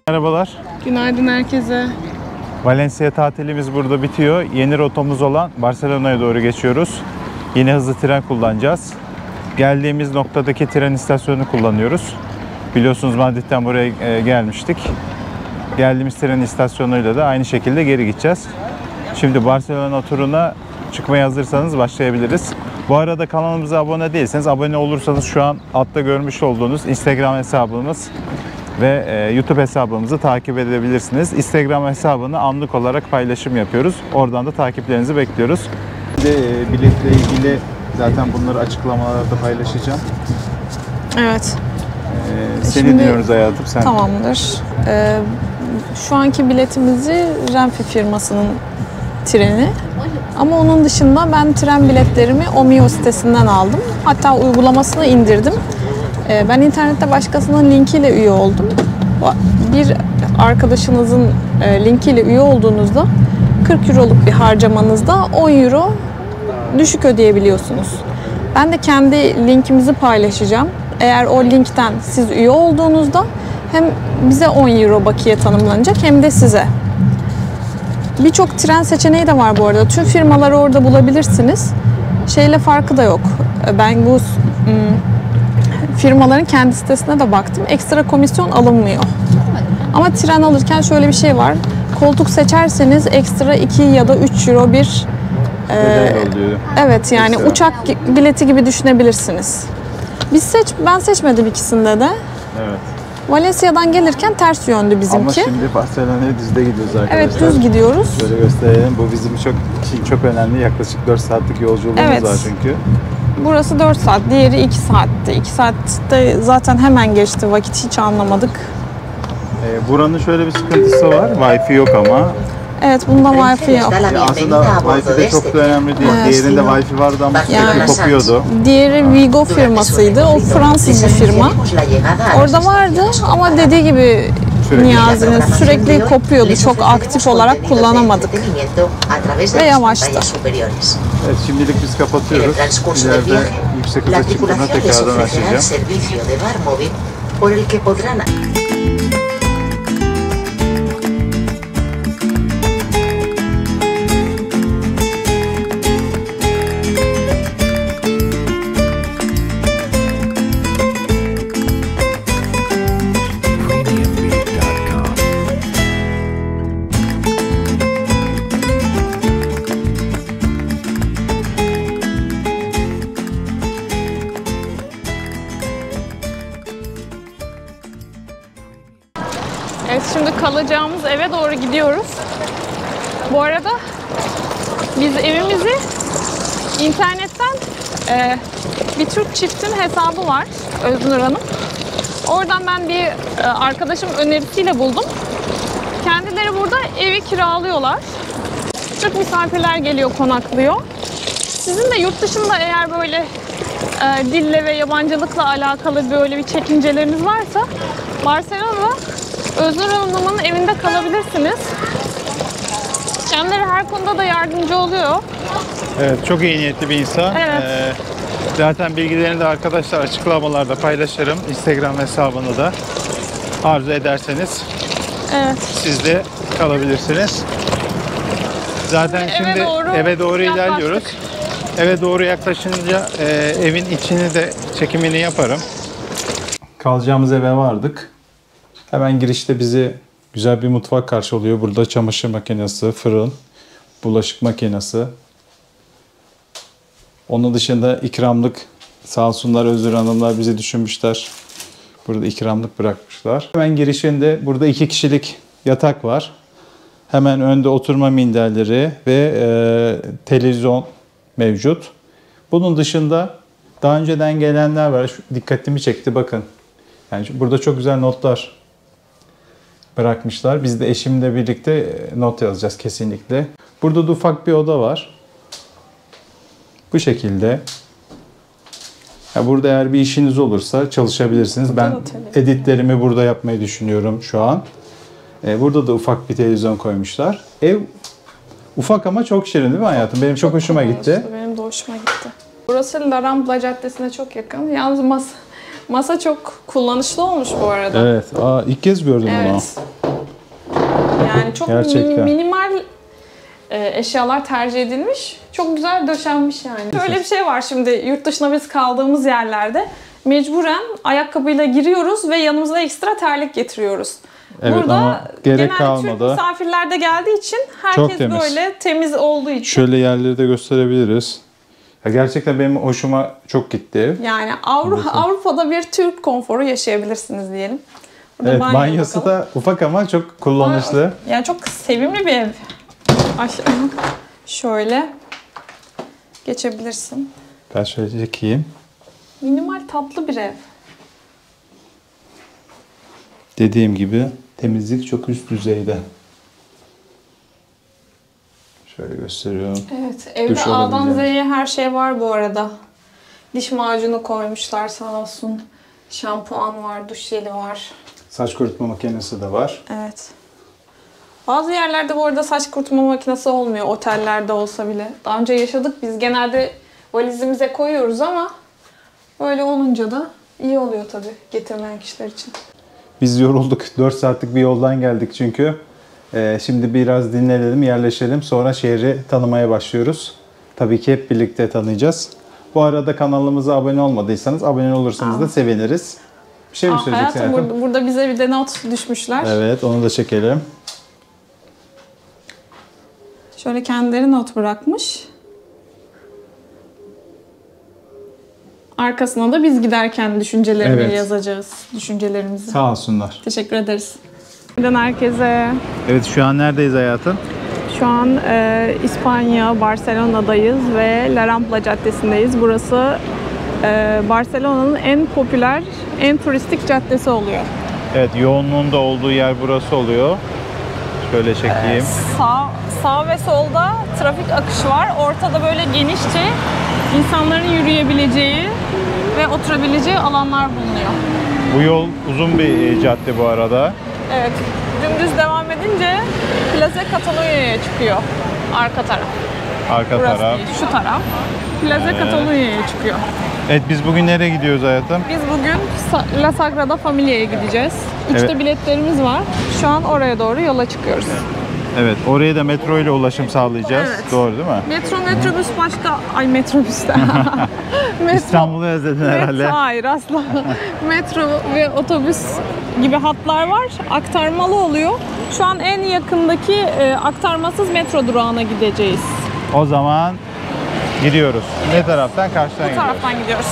Merhabalar. Günaydın herkese. Valencia tatilimiz burada bitiyor. Yeni rotamız olan Barcelona'ya doğru geçiyoruz. Yine hızlı tren kullanacağız. Geldiğimiz noktadaki tren istasyonunu kullanıyoruz. Biliyorsunuz Madrid'den buraya gelmiştik. Geldiğimiz tren istasyonuyla da aynı şekilde geri gideceğiz. Şimdi Barcelona turuna çıkmaya hazırsanız başlayabiliriz. Bu arada kanalımıza abone değilseniz, abone olursanız şu an altta görmüş olduğunuz Instagram hesabımız ve YouTube hesabımızı takip edebilirsiniz. Instagram hesabını anlık olarak paylaşım yapıyoruz. Oradan da takiplerinizi bekliyoruz. Biletle ilgili zaten bunları açıklamalarda paylaşacağım. Evet. Seni dinliyoruz hayatım. Sen. Tamamdır. Şu anki biletimizi Renfe firmasının treni. Ama onun dışında ben tren biletlerimi Omio sitesinden aldım. Hatta uygulamasını indirdim. Ben internette başkasının linkiyle üye oldum. Bir arkadaşınızın linkiyle üye olduğunuzda 40 euroluk bir harcamanızda 10 euro düşük ödeyebiliyorsunuz. Ben de kendi linkimizi paylaşacağım. Eğer o linkten siz üye olduğunuzda hem bize 10 euro bakiye tanımlanacak hem de size. Birçok tren seçeneği de var bu arada. Tüm firmaları orada bulabilirsiniz. Şeyle farkı da yok. Ben bu firmaların kendi sitesine de baktım. Ekstra komisyon alınmıyor. Ama tren alırken şöyle bir şey var. Koltuk seçerseniz ekstra 2 ya da 3 euro bir evet yani ekstra. Uçak bileti gibi düşünebilirsiniz. Ben seçmedim ikisinde de. Evet. Valencia'dan gelirken ters yöndü bizimki. Ama şimdi Barcelona'ya düzde gidiyoruz arkadaşlar. Evet, düz gidiyoruz. Şöyle gösterelim. Bu bizim için çok önemli. Yaklaşık 4 saatlik yolculuğumuz var çünkü. Burası 4 saat, diğeri 2 saatti. 2 saatte zaten hemen geçti vakit, hiç anlamadık. Buranın şöyle bir sıkıntısı var. Wi-Fi yok ama. Evet, bunda Wi-Fi yok. Aslında Wi-Fi de çok da önemli değil. Evet. Diğerinde Wi-Fi vardı ama sürekli kopuyordu. Diğeri Vigo firmasıydı. O Fransız bir firma. Orada vardı ama dediği gibi Niyazi'nin sürekli kopuyordu. Çok aktif olarak kullanamadık. Ve yavaştı. Evet, şimdilik biz kapatıyoruz. İleride yüksek hıza çıktığında tekrardan açacağım. Evet, şimdi kalacağımız eve doğru gidiyoruz. Bu arada biz evimizi internetten bir Türk çiftin hesabı var, Öznur Hanım. Oradan ben bir arkadaşım önerisiyle buldum. Kendileri burada evi kiralıyorlar. Türk misafirler geliyor, konaklıyor. Sizin de yurt dışında eğer böyle dille ve yabancılıkla alakalı böyle bir çekinceleriniz varsa Barcelona'da Öznur Hanım'ın evinde kalabilirsiniz. Kendileri her konuda da yardımcı oluyor. Evet, çok iyi niyetli bir insan. Evet. Zaten bilgilerini de arkadaşlar açıklamalarda paylaşırım. Instagram hesabını da arzu ederseniz Evet. siz de kalabilirsiniz. Zaten şimdi eve doğru ilerliyoruz. Eve doğru yaklaşınca evin içini de çekimini yaparım. Kalacağımız eve vardık. Hemen girişte bizi güzel bir mutfak karşılıyor. Burada çamaşır makinesi, fırın, bulaşık makinesi. Onun dışında ikramlık, sağ olsunlar Özür Hanımlar bizi düşünmüşler. Burada ikramlık bırakmışlar. Hemen girişinde burada 2 kişilik yatak var. Hemen önde oturma minderleri ve televizyon mevcut. Bunun dışında daha önceden gelenler var. Dikkatimi çekti, bakın. Yani burada çok güzel notlar bırakmışlar. Biz de eşimle birlikte not yazacağız kesinlikle. Burada da ufak bir oda var. Bu şekilde. Burada eğer bir işiniz olursa çalışabilirsiniz. Ben editlerimi burada yapmayı düşünüyorum şu an. Burada da ufak bir televizyon koymuşlar. Ev ufak ama çok şirin değil mi hayatım? Benim çok hoşuma gitti. Benim de hoşuma gitti. Burası La Rambla Caddesi'ne çok yakın. Yalnız masa çok kullanışlı olmuş bu arada. Evet. İlk kez gördüm onu. Evet. Yani çok Gerçekten. minimal eşyalar tercih edilmiş. Çok güzel döşenmiş yani. Böyle bir şey var şimdi yurt dışına biz kaldığımız yerlerde. Mecburen ayakkabıyla giriyoruz ve yanımıza ekstra terlik getiriyoruz. Evet, Burada ama gerek genelde kalmadı. Türk misafirler de geldiği için Çok herkes temiz. böyle temiz olduğu için. Şöyle yerleri de gösterebiliriz. Ya gerçekten benim hoşuma çok gitti. Yani Avrupa'da bir Türk konforu yaşayabilirsiniz diyelim. Burada Evet, banyo banyosu bakalım. da ufak ama çok kullanışlı. Yani çok sevimli bir ev. Şöyle geçebilirsin. Ben şöyle çekeyim. Minimal tatlı bir ev. Dediğim gibi temizlik çok üst düzeyde. Şöyle gösteriyorum. Evet, evde Duş A'dan olabileceğiniz. Z'ye her şey var bu arada. Diş macunu koymuşlar sağ olsun. Şampuan var, duş jeli var. Saç kurutma makinesi de var. Evet. Bazı yerlerde bu arada saç kurutma makinesi olmuyor. Otellerde olsa bile. Daha önce yaşadık. Biz genelde valizimize koyuyoruz ama böyle olunca da iyi oluyor tabii getirmeyen kişiler için. Biz yorulduk. 4 saatlik bir yoldan geldik çünkü. Şimdi biraz dinlenelim, yerleşelim. Sonra şehri tanımaya başlıyoruz. Tabii ki hep birlikte tanıyacağız. Bu arada kanalımıza abone olmadıysanız abone olursanız da seviniriz. Bir şey mi söyleyeceksin Hayatım hayatım? burada bize bir de not düşmüşler. Evet, onu da çekelim. Şöyle kendileri not bırakmış. Arkasına da biz giderken düşüncelerimizi Evet. yazacağız. Düşüncelerimizi. Sağ olsunlar. Teşekkür ederiz. Neden herkese? Evet, şu an neredeyiz hayatım? Şu an İspanya, Barcelona'dayız ve La Rambla Caddesi'ndeyiz. Burası Barcelona'nın en popüler, en turistik caddesi oluyor. Evet, yoğunluğun da olduğu yer burası oluyor. Şöyle çekeyim. Sağ ve solda trafik akışı var. Ortada böyle genişçe insanların yürüyebileceği ve oturabileceği alanlar bulunuyor. Bu yol uzun bir cadde bu arada. Evet, dümdüz devam edince Plaza Catalunya'ya çıkıyor. Arka taraf. Arka Burası taraf. değil, şu taraf. Plaza Catalunya'ya çıkıyor. Evet, biz bugün nereye gidiyoruz hayatım? Biz bugün La Sagrada Familia'ya gideceğiz. 3'te Evet. biletlerimiz var. Şu an oraya doğru yola çıkıyoruz. Evet, oraya da metro ile ulaşım sağlayacağız. Evet. Doğru değil mi? Metrobüs başka... Ay metrobüs de. İstanbul'u özledin herhalde. Hayır asla. Metro ve otobüs gibi hatlar var. Aktarmalı oluyor. Şu an en yakındaki aktarmasız metro durağına gideceğiz. O zaman gidiyoruz. Ne taraftan? Karşıdan Bu gidiyoruz. taraftan gidiyoruz.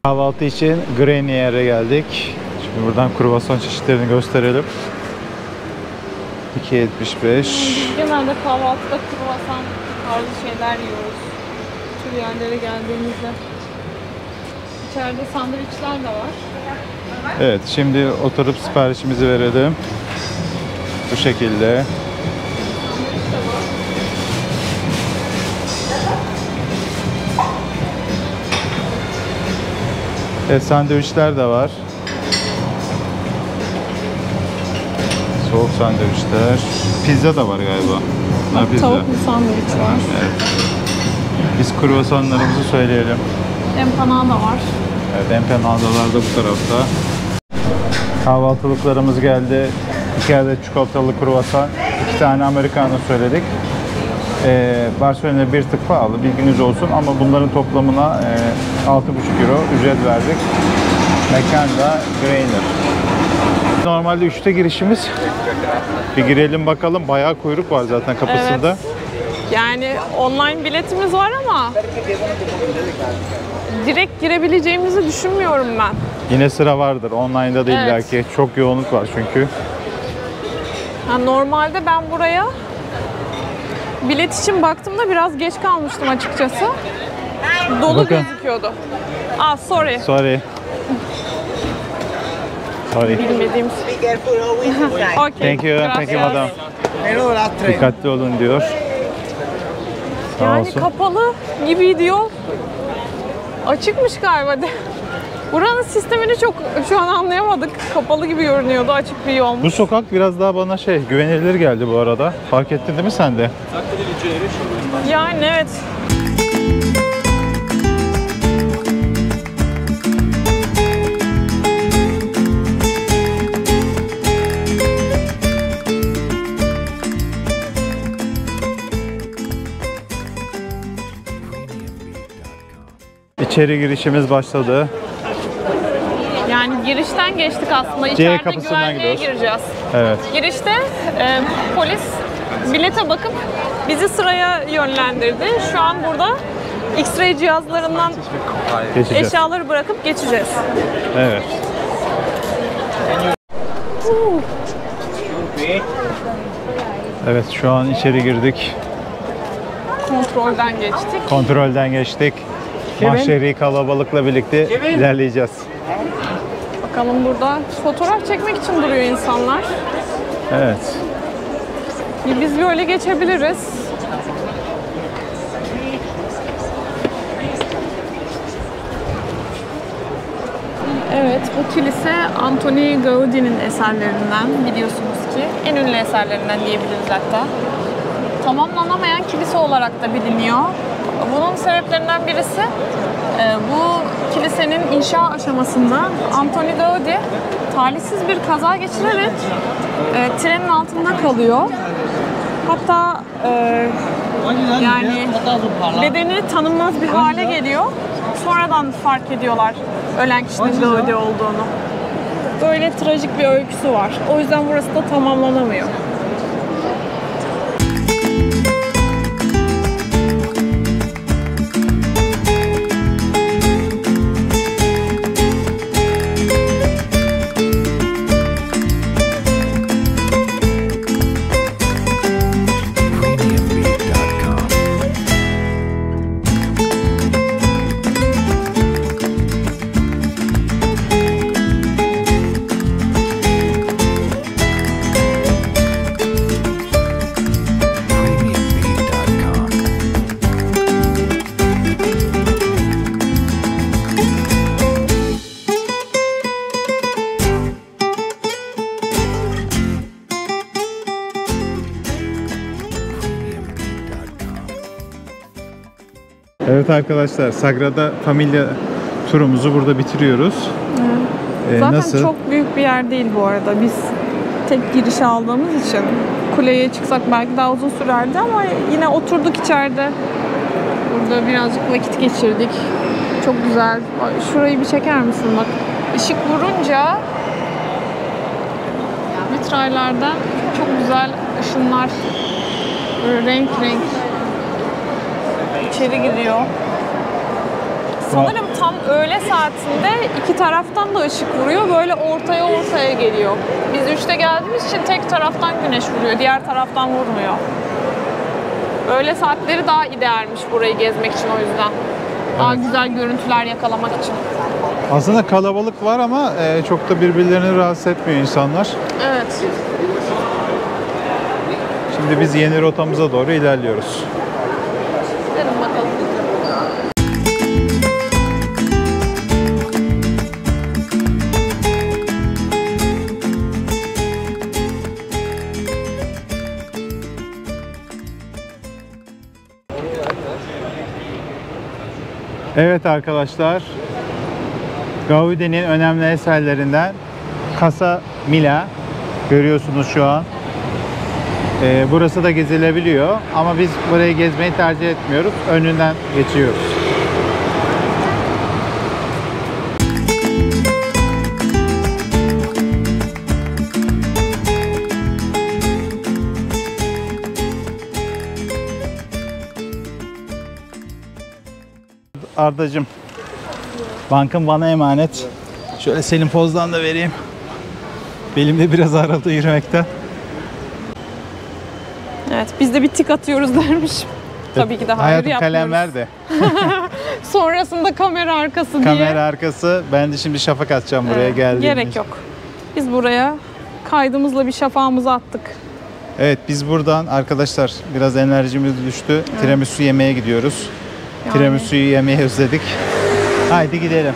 Kahvaltı için Grenier'e geldik. Şimdi buradan kruvasan çeşitlerini gösterelim. 2.75. Genelde kahvaltıda kruvasan tarzı şeyler yiyoruz. Bu tür yerlere geldiğimizde. İçeride sandviçler de var. Evet, şimdi oturup siparişimizi verelim. Bu şekilde. Evet, sandviçler de var. Soğuk sandviçler. Pizza da var galiba. Bunlar pizza. Tavuklu sandviç var. Biz kruvasanlarımızı söyleyelim. Empanada var. Evet, empanadalar da bu tarafta. Kahvaltılıklarımız geldi. 2 adet çikolatalı kruvasan, 2 tane americano söyledik. Barcelona bir tık pahalı, bilginiz olsun ama bunların toplamına 6,5 euro ücret verdik. Mekan da Greiner. Normalde 3'te girişimiz. Bir girelim bakalım. Bayağı kuyruk var zaten kapısında. Yani online biletimiz var ama direkt girebileceğimizi düşünmüyorum ben. Yine sıra vardır. Online'da da Evet. illaki çok yoğunluk var çünkü. Yani normalde ben buraya bilet için baktığımda biraz geç kalmıştım açıkçası. Dolu Bakın. gözüküyordu. Sorry. Sorry. Bilmediğim. Be careful always inside. Okay. Thank you. Thank you Gracias. madam. I know last train. Dikkatli olun diyor. Sağ Yani olsun. kapalı gibiydi yol. Açıkmış galiba de. Buranın sistemini çok şu an anlayamadık. Kapalı gibi görünüyordu, açık bir yolmuş. Bu sokak biraz daha bana güvenilir geldi bu arada. Fark ettin değil mi sen de? Yani evet. İçeri girişimiz başladı. Yani girişten geçtik aslında. C İçeride kapısından güvenliğe gidiyoruz. gireceğiz. Evet. Girişte polis bilete bakıp bizi sıraya yönlendirdi. Şu an burada X-ray cihazlarından Geçeceğiz. eşyaları bırakıp geçeceğiz. Evet. Evet şu an içeri girdik. Kontrolden geçtik. Kontrolden geçtik. Mahşeri kalabalıkla birlikte ilerleyeceğiz. Bakalım burada fotoğraf çekmek için duruyor insanlar. Evet. Biz böyle geçebiliriz. Evet, bu kilise Antoni Gaudi'nin eserlerinden, biliyorsunuz ki. En ünlü eserlerinden diyebiliriz hatta. Tamamlanamayan kilise olarak da biliniyor. Bunun sebeplerinden birisi bu kilisenin inşa aşamasında Antoni Gaudi talihsiz bir kaza geçirerek trenin altında kalıyor. Hatta yani bedeni tanınmaz bir hale geliyor. Sonradan fark ediyorlar ölen kişinin Gaudi olduğunu. Böyle trajik bir öyküsü var. O yüzden burası da tamamlanamıyor. Evet arkadaşlar, Sagrada Familia turumuzu burada bitiriyoruz. Zaten Nasıl? çok büyük bir yer değil bu arada. Biz tek giriş aldığımız için kuleye çıksak belki daha uzun sürerdi ama yine oturduk içeride. Burada birazcık vakit geçirdik. Çok güzel. Şurayı bir çeker misin bak. Işık vurunca vitraylardan çok güzel ışınlar böyle renk renk içeri giriyor. Sanırım tam öğle saatinde iki taraftan da ışık vuruyor. Böyle ortaya geliyor. Biz 3'te geldiğimiz için tek taraftan güneş vuruyor. Diğer taraftan vurmuyor. Öğle saatleri daha idealmiş burayı gezmek için o yüzden. Daha güzel görüntüler yakalamak için. Aslında kalabalık var ama çok da birbirlerini rahatsız etmiyor insanlar. Evet. Şimdi biz yeni rotamıza doğru ilerliyoruz. Gidelim bakalım. Evet arkadaşlar, Gaudi'nin önemli eserlerinden Casa Mila görüyorsunuz şu an. Burası da gezilebiliyor ama biz burayı gezmeyi tercih etmiyoruz. Önünden geçiyoruz. Ardacığım. Bankın bana emanet. Şöyle senin pozdan da vereyim. Belim de biraz ağrıdı yürümekten. Evet, biz de bir tik atıyoruz dermiş. Tabii ki de hayır Hayatım yapmıyoruz. kalem ver de. Sonrasında kamera arkası diye. Kamera arkası. Ben de şimdi şafak atacağım buraya geldiğimde. Gerek yok. Biz buraya kaydımızla bir şafağımızı attık. Evet, biz buradan arkadaşlar biraz enerjimiz düştü. Tiramisu yemeye gidiyoruz. Yani. Tiramisu'yu yemeyi özledik. Haydi gidelim.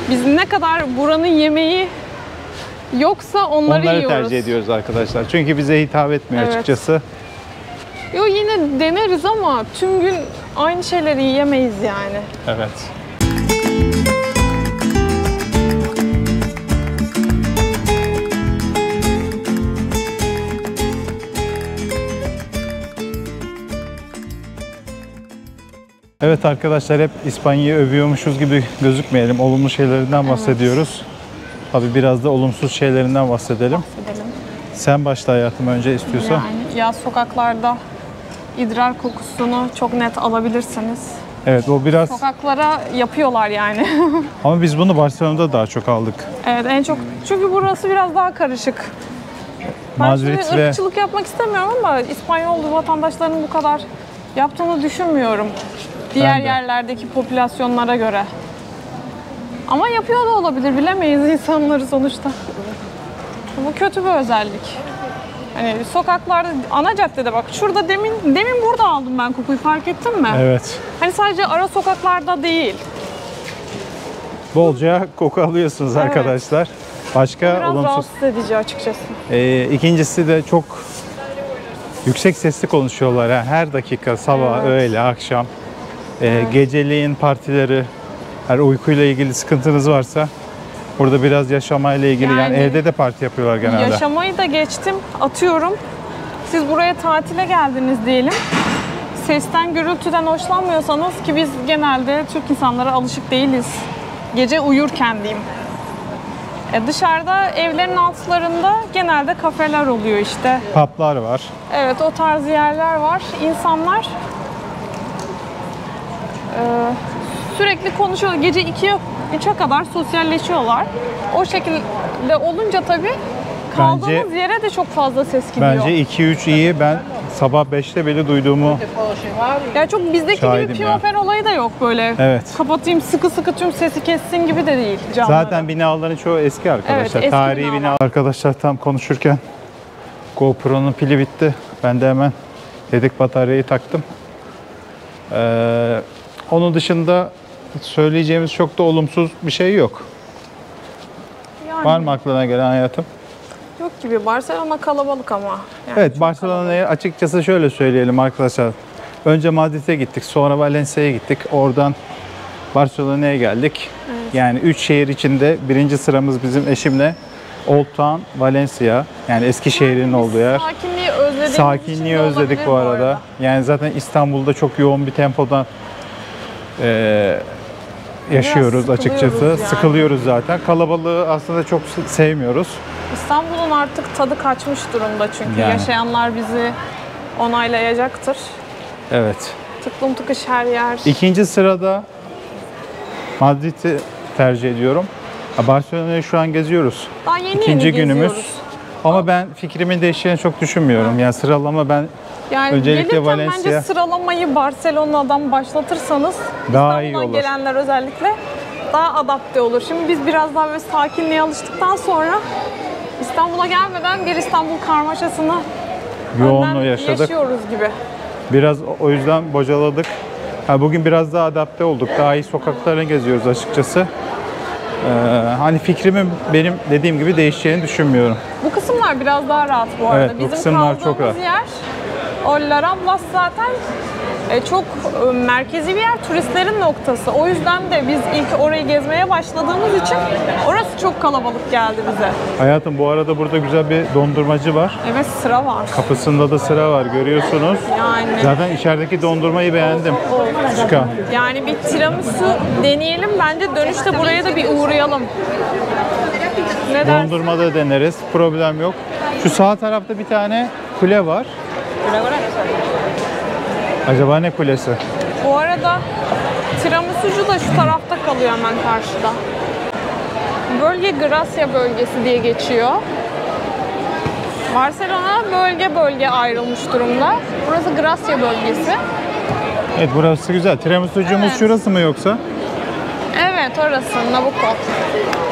Biz ne kadar buranın yemeği yoksa onları yiyoruz. tercih ediyoruz arkadaşlar. Çünkü bize hitap etmiyor Evet. açıkçası. Yo, yine deneriz ama tüm gün aynı şeyleri yiyemeyiz yani. Evet. Evet arkadaşlar, hep İspanya'yı övüyormuşuz gibi gözükmeyelim. Olumlu şeylerinden bahsediyoruz. Tabii biraz da olumsuz şeylerinden bahsedelim. Gidelim. Sen başla hayatım önce istiyorsan. Yani yaz sokaklarda idrar kokusunu çok net alabilirsiniz. Evet, o biraz Sokaklara yapıyorlar yani. ama biz bunu Barcelona'da daha çok aldık. Evet, en çok, çünkü burası biraz daha karışık. Ben Madrid şimdi ve ırkçılık yapmak istemiyorum ama İspanyol vatandaşların bu kadar yaptığını düşünmüyorum. Diğer Ben de. yerlerdeki popülasyonlara göre. Ama yapıyor da olabilir, bilemeyiz insanları sonuçta. Bu kötü bir özellik. Hani sokaklarda, ana caddede bak, şurada demin burada aldım ben kokuyu, fark ettin mi? evet, Hani sadece ara sokaklarda değil. bolca koku alıyorsunuz Evet. arkadaşlar. Başka Biraz olumsuz. rahatsız edici açıkçası. İkincisi de çok yüksek sesli konuşuyorlar. Ha. Her dakika, sabah, Evet. öğle, akşam. Geceleyin partileri, her uykuyla ilgili sıkıntınız varsa burada biraz yaşamayla ilgili, yani Yani evde de parti yapıyorlar genelde. Yaşamayı da geçtim, atıyorum. Siz buraya tatile geldiniz diyelim. Sesten, gürültüden hoşlanmıyorsanız, ki biz genelde Türk insanlara alışık değiliz. Gece uyurken diyeyim. Dışarıda evlerin altlarında genelde kafeler oluyor işte. Pub'lar var. Evet, o tarz yerler var. İnsanlar sürekli konuşuyorlar. Gece 2'ye 3'e kadar sosyalleşiyorlar. O şekilde olunca tabii kaldığımız Bence- yere de çok fazla ses gidiyor. Bence 2-3 iyi. Ben sabah 5'te bile duyduğumu. Ya çok bizdeki Şahidim gibi ya. pimapen olayı da yok böyle. Evet. Kapatayım sıkı sıkı tüm sesi kessin gibi de değil camları. Zaten binaların çoğu eski arkadaşlar. Evet, eski Tarihi binalar. bina. Arkadaşlar tam konuşurken GoPro'nun pili bitti. Ben de hemen yedek bataryayı taktım. Onun dışında söyleyeceğimiz çok da olumsuz bir şey yok. Yani Var mı aklına gelen hayatım? yok gibi. Barcelona kalabalık ama. Yani Evet, çok Barcelona'ya açıkçası şöyle söyleyelim arkadaşlar. Önce Madrid'e gittik, sonra Valencia'ya gittik. Oradan Barcelona'ya geldik. Yani 3 şehir içinde birinci sıramız bizim eşimle Old Town, Valencia. Yani Eskişehir'in olduğu yer. Sakinliği özlediğimiz için Sakinliği de özledik olabilir bu arada. Yani zaten İstanbul'da çok yoğun bir tempodan yaşıyoruz Biraz açıkçası. sıkılıyoruz yani. Sıkılıyoruz zaten. Kalabalığı aslında çok sevmiyoruz. İstanbul'un artık tadı kaçmış durumda çünkü. Yani. Yaşayanlar bizi onaylayacaktır. Evet. Tıklım tıkış her yer. İkinci sırada Madrid'i tercih ediyorum. Barcelona'yı şu an geziyoruz. Daha yeni İkinci yeni günümüz. geziyoruz. Ama ben fikrimin değişeceğini çok düşünmüyorum. Yani sıralama ben Yani öncelikle gelirken Valencia bence sıralamayı Barcelona'dan başlatırsanız daha iyi İstanbul'dan olur. gelenler özellikle daha adapte olur. Şimdi biz biraz daha böyle sakinliğe alıştıktan sonra İstanbul'a gelmeden bir İstanbul karmaşasını Yoğunluğu önden yaşadık. yaşıyoruz gibi. Biraz o yüzden bocaladık. Bugün biraz daha adapte olduk. Daha iyi sokaklarını geziyoruz açıkçası. Hani fikrimin benim dediğim gibi değişeceğini düşünmüyorum. Bu kısımlar biraz daha rahat bu arada. Evet, bu Bizim kısımlar çok kaldığımız rahat. yer, o La Ramblas zaten çok merkezi bir yer, turistlerin noktası. O yüzden de biz ilk orayı gezmeye başladığımız için orası çok kalabalık geldi bize. Hayatım, bu arada burada güzel bir dondurmacı var. Evet, sıra var. Kapısında da sıra var, görüyorsunuz. Yani Zaten içerideki dondurmayı beğendim. Çıkan. yani bir tiramisu deneyelim. Bence dönüşte buraya da bir uğrayalım. Ne dersin? Dondurma da deneriz. Problem yok. Şu sağ tarafta bir tane kule var. Acaba ne kulesi? Bu arada Tiramisucu da şu tarafta kalıyor, hemen karşıda. Bölge Gracia bölgesi diye geçiyor. Barcelona bölge bölge ayrılmış durumda. Burası Gracia bölgesi. Evet, burası güzel. Tiramisucumuz Evet. şurası mı yoksa? Evet, orası Nabucco.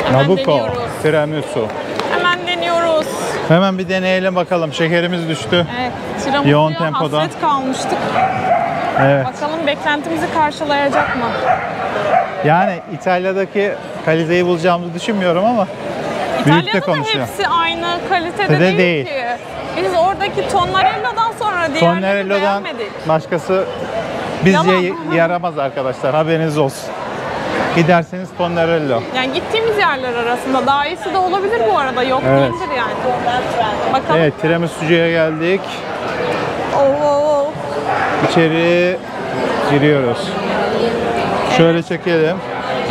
Hemen Nabucco, deniyoruz. tiramisu. Hemen deniyoruz. Hemen bir deneyelim bakalım. Şekerimiz düştü. Evet, Yoğun tiramisu'ya tempoda. hasret kalmıştık. Evet. Bakalım beklentimizi karşılayacak mı? Yani İtalya'daki kaliteyi bulacağımızı düşünmüyorum ama büyük de İtalya'da da konuşuyor. hepsi aynı kalitede Değil. değil ki. Biz oradaki Tonarello'dan sonra diğerlerini Tonarello'dan beğenmedik. başkası bizce Yalan. yaramaz arkadaşlar. Haberiniz olsun. Giderseniz Tonarello. Yani gittiğimiz yerler arasında daha iyisi de olabilir bu arada. Yok Evet. değildir yani. Bakalım. Evet, tiramisucuya geldik. Oo. İçeri giriyoruz. Şöyle çekelim.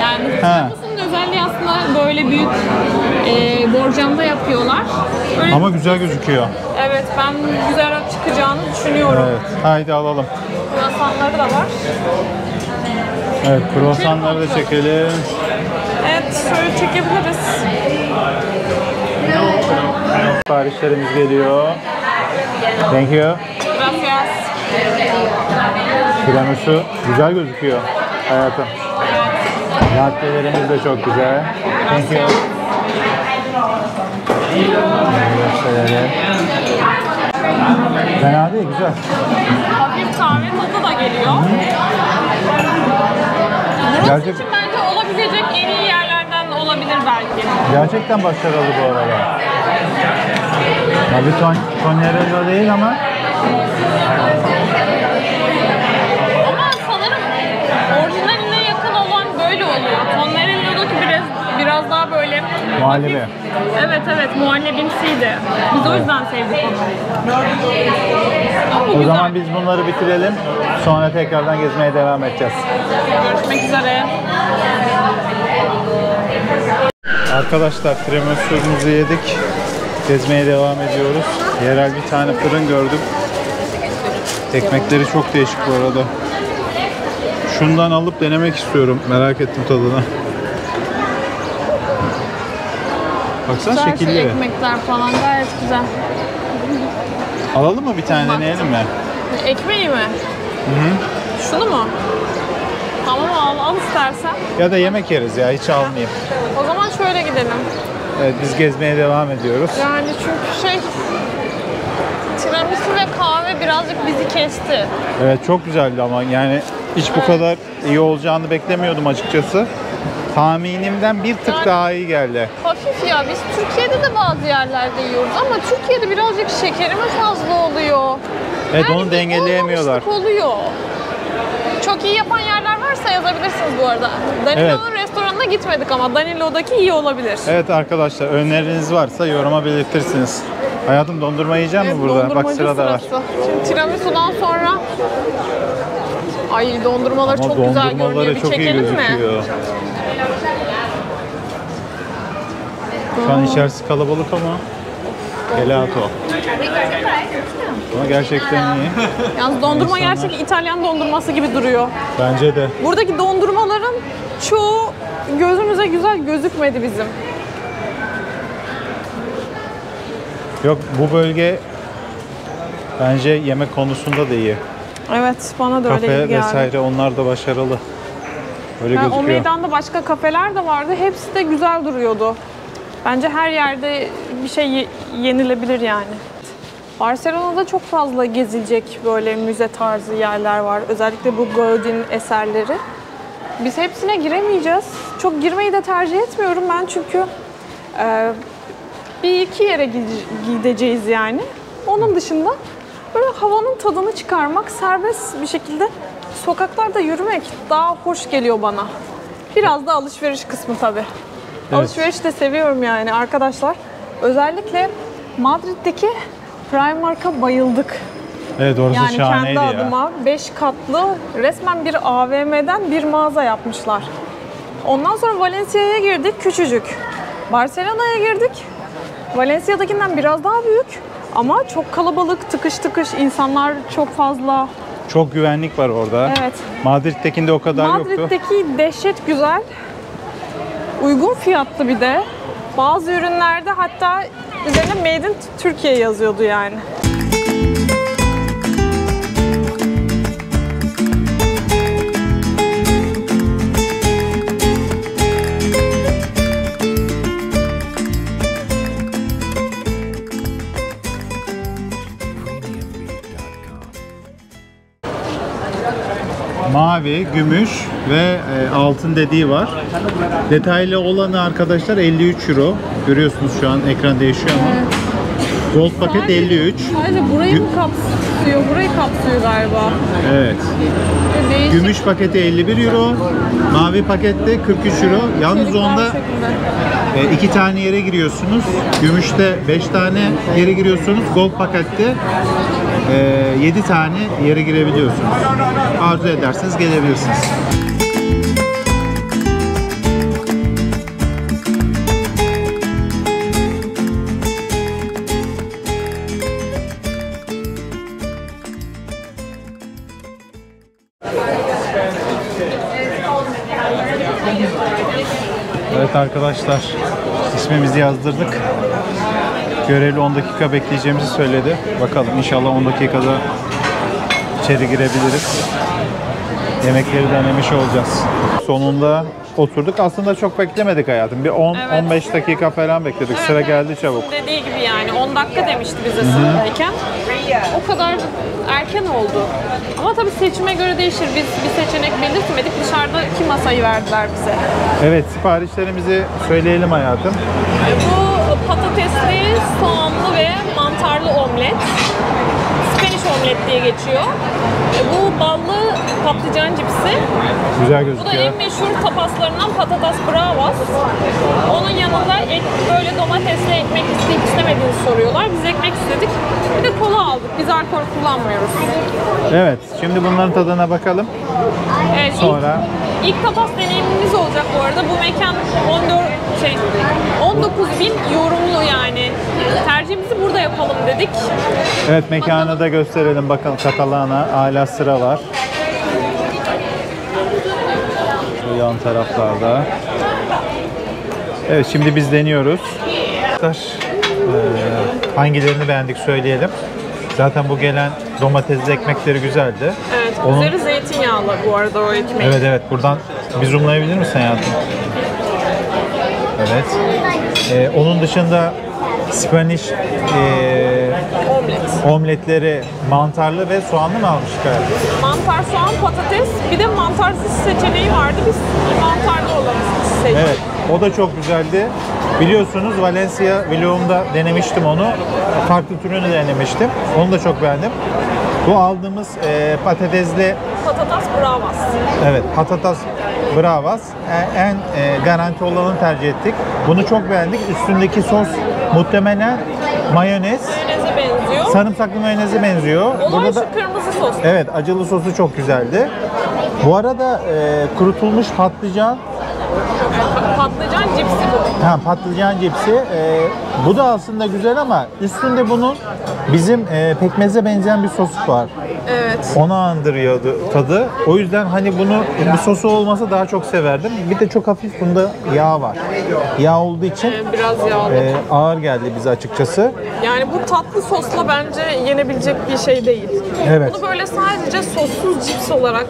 Yani Ha. tiramisu'nun özelliği aslında böyle büyük borcamda yapıyorlar. Böyle, Ama güzel gözüküyor. evet, ben güzel çıkacağını düşünüyorum. Evet. Haydi alalım. Kruvasanları da var. Evet, kruvasanları da çekelim. Evet, şöyle çekebiliriz. Siparişlerimiz geliyor. Thank you. Gracias. Tiramisu güzel gözüküyor hayatım. Lattelerimiz de çok güzel. Thank you. Latteleri. Fena değil, güzel. Hafif kahve tadı da geliyor. Burası Gerçek- için bence olabilecek en iyi yerlerden olabilir belki. Gerçekten başarılı bu arada. Tabii Tonarello değil ama Ama sanırım orijinaline yakın olan böyle oluyor. Tonarello'daki biraz daha böyle muhallebi. evet muhallebimsiydi. Biz o yüzden sevdik onu. Bu O güzel. zaman biz bunları bitirelim. Sonra tekrardan gezmeye devam edeceğiz. Görüşmek üzere. Arkadaşlar, tiramisu'muzu yedik. Gezmeye devam ediyoruz. Yerel bir tane fırın gördüm. Ekmekleri çok değişik bu arada. Şundan alıp denemek istiyorum. Merak ettim tadını. Baksana Güzel şekilli. ekmekler falan gayet güzel. Alalım mı bir tane, Bak. deneyelim mi? Ekmeği mi? Şunu mu? Tamam, al istersen. Ya da yemek yeriz ya, hiç almayayım. O zaman şöyle gidelim. Evet, biz gezmeye devam ediyoruz. Yani çünkü tiramisu ve kahve birazcık bizi kesti. Evet, çok güzeldi ama yani hiç bu kadar iyi olacağını beklemiyordum açıkçası. Tahminimden bir tık Yani- daha iyi geldi. Hafif ya, biz Türkiye'de de bazı yerlerde yiyoruz ama Türkiye'de birazcık şekeri mi fazla oluyor? Evet, Yani onu bir dengeleyemiyorlar. olmamışlık oluyor. Çok iyi yapan yerler varsa yazabilirsiniz bu arada. Danilo'nun restoranına gitmedik ama Danilo'daki iyi olabilir. Evet arkadaşlar, öneriniz varsa yoruma belirtirsiniz. Hayatım, dondurma yiyecek mi burada? Bak, Dondurmacı sırada var. sırası. Şimdi tiramisu'dan sonra ay, dondurmalar Ama çok güzel görünüyor. dondurmaları Bir çok iyi çekelim mi? gözüküyor. Şu an içerisi kalabalık ama gelato. Ama gerçekten iyi. Yalnız dondurma İnsanlar- gerçek İtalyan dondurması gibi duruyor. Bence de. Buradaki dondurmaların çoğu gözümüze güzel gözükmedi bizim. Yok, bu bölge bence yemek konusunda da iyi. Evet, bana da öyle Kafe gibi geldi. vesaire, onlar da başarılı. Öyle Yani o gözüküyor. meydanda başka kafeler de vardı. Hepsi de güzel duruyordu. Bence her yerde bir şey yenilebilir yani. Barcelona'da çok fazla gezilecek böyle müze tarzı yerler var. Özellikle bu Gaudí'nin eserleri. Biz hepsine giremeyeceğiz. Çok girmeyi de tercih etmiyorum ben çünkü bir iki yere gideceğiz yani. Onun dışında böyle havanın tadını çıkarmak, serbest bir şekilde sokaklarda yürümek daha hoş geliyor bana. Biraz da alışveriş kısmı tabii. Alışveriş de seviyorum yani arkadaşlar. Özellikle Madrid'deki Primark'a bayıldık. Evet, orası Yani şahaneydi kendi ya. adıma 5 katlı resmen bir AVM'den bir mağaza yapmışlar. Ondan sonra Valencia'ya girdik, küçücük. Barcelona'ya girdik. Valencia'dakinden biraz daha büyük ama çok kalabalık, tıkış tıkış, insanlar çok fazla. Çok güvenlik var orada. Evet. Madrid'tekinde o kadar yoktu. Madrid'deki dehşet güzel. Uygun fiyatlı bir de. Bazı ürünlerde hatta üzerine Made in Türkiye yazıyordu yani. Mavi, gümüş ve altın dediği var. Detaylı olanı arkadaşlar 53 euro. Görüyorsunuz şu an ekran değişiyor ama. Gold paket 53. Sadece burayı mı kapsıyor? Burayı kapsıyor galiba. Evet. Değişik. Gümüş paketi 51 euro. Mavi pakette 43 euro. Yalnız içerikler onda şeklinde. 2 tane yere giriyorsunuz. Gümüşte 5 tane yere giriyorsunuz. Gold pakette 7 tane yere girebiliyorsunuz. Arzu ederseniz gelebilirsiniz. Evet arkadaşlar, ismimizi yazdırdık. Görevli 10 dakika bekleyeceğimizi söyledi. Bakalım inşallah 10 dakikada içeri girebiliriz. Yemekleri denemiş olacağız. Sonunda oturduk. Aslında çok beklemedik hayatım. Bir 10-15 dakika falan bekledik. Evet, Sıra evet. geldi çabuk. Dediği gibi yani 10 dakika demişti bize sıradayken. O kadar erken oldu. Ama tabii seçime göre değişir. Biz bir seçenek belirtmedik. Dışarıdaki masayı verdiler bize. Evet, siparişlerimizi söyleyelim hayatım. Bu patatesli, soğanlı ve mantarlı omlet. Spanish omlet diye geçiyor. Bu ballı patlıcan cipsi. Güzel Bu da gözüküyor. en meşhur tapaslarından patatas bravas. Onun yanında böyle domatesli ekmek isteyip istemediğini soruyorlar. Biz ekmek istedik. Bir de kola aldık. Biz alkol kullanmıyoruz. Evet, şimdi bunların tadına bakalım. Evet, Sonra ilk tapas deneyimimiz olacak bu arada. Bu mekan 19.000 yorumlu yani. Tercihimizi burada yapalım dedik. evet, mekanı da gösterelim. Bakın Catalana hala sıra var. Şu yan taraflarda. Evet, şimdi biz deniyoruz. Hangilerini beğendik söyleyelim. Zaten bu gelen domatesli ekmekleri güzeldi. Evet, Onun- üzeri zeytinyağlı bu arada o ekmeği. Evet evet, buradan bir zoomlayabilir misin hayatım? Evet. Onun dışında Spanish Omlet. omletleri mantarlı ve soğanlı mı almıştık hayatım? Mantar, soğan, patates. Bir de mantarsız seçeneği vardı. Biz mantarlı olanı seçtik. Evet, o da çok güzeldi. Biliyorsunuz Valencia vlogumda denemiştim onu. Farklı türünü denemiştim. Onu da çok beğendim. Bu aldığımız patatesli, Patatas bravas. evet, patatas bravas en garanti olanı tercih ettik. Bunu çok beğendik. Üstündeki sos muhtemelen mayonez, Mayoneze benziyor. sarımsaklı mayoneze benziyor. Olay şu kırmızı sos. Evet, acılı sosu çok güzeldi. Bu arada kurutulmuş patlıcan, Patlıcan cipsi bu. patlıcan cipsi. Bu da aslında güzel ama üstünde bunun bizim pekmeze benzeyen bir sos var. Evet. Onu andırıyordu tadı. O yüzden hani bunu bir sosu olmasa daha çok severdim. Bir de çok hafif bunda yağ var. Yağ olduğu için Biraz yağlı. ağır geldi bize açıkçası. Yani bu tatlı sosla bence yenebilecek bir şey değil. Evet. Bunu böyle sadece sossuz cips olarak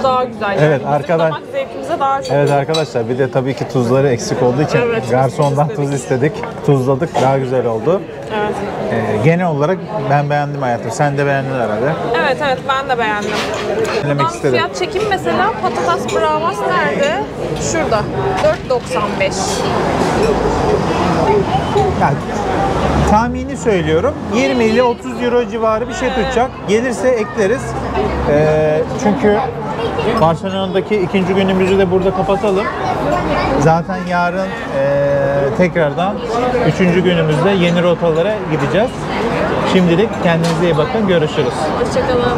daha güzel. Yani Evet, bizim arkadan- damak zevkimize daha çok. Evet arkadaşlar, bir de tabii ki tuzları eksik olduğu için Evet, garsondan tuz tuz istedik. istedik. Tuzladık. Daha güzel oldu. Evet. Genel olarak ben beğendim hayatım. Sen de beğendin herhalde. Evet evet ben de beğendim. Denemek Buradan istedim. fiyat çekim mesela patatas bravas nerede? Şurada. 4.95. Yani, tahmini söylüyorum. 20 ile 30 euro civarı bir şey tutacak. Gelirse ekleriz. Çünkü Barcelona'daki ikinci günümüzü de burada kapatalım. Zaten yarın tekrardan üçüncü günümüzde yeni rotalara gideceğiz. Şimdilik kendinize iyi bakın. Görüşürüz. Hoşçakalın.